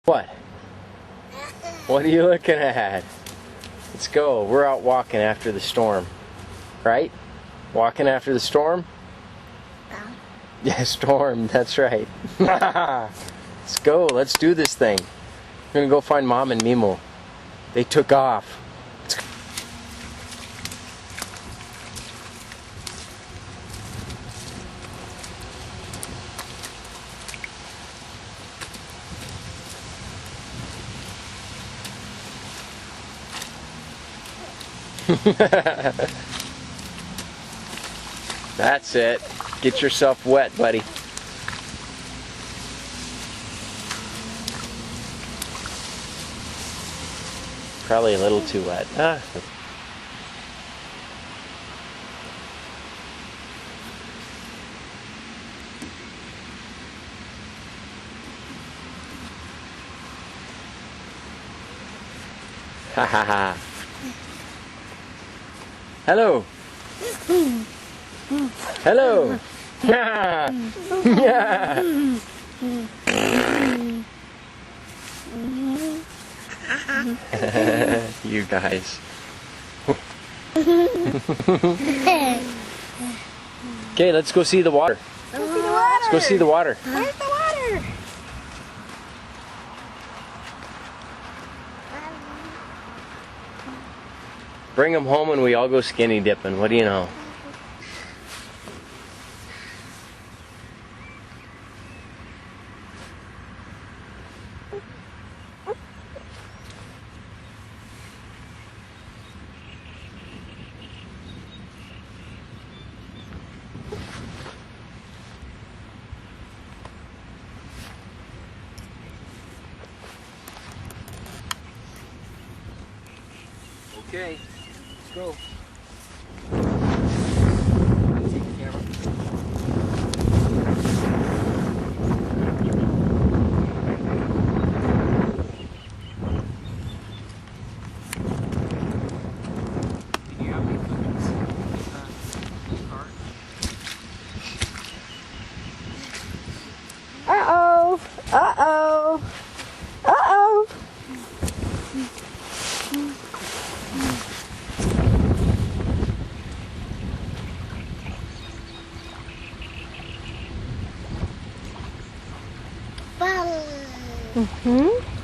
What? What are you looking at? Let's go. We're out walking after the storm. Right? Walking after the storm? Yeah, storm. That's right. Let's go. Let's do this thing. We're gonna go find Mom and Mimo. They took off. Let's go. That's it. Get yourself wet, buddy. Probably a little too wet. Ah. Ha ha ha. Hello. Hello. Yeah. Yeah. You guys. Okay, let's go see the water. Let's go see the water. Where's the water? Bring them home and we all go skinny dipping. What do you know? Okay, let's go. Take the camera. Did you have any clippings in the car? Uh-oh. Uh-oh. Uh-oh. Mm-hmm.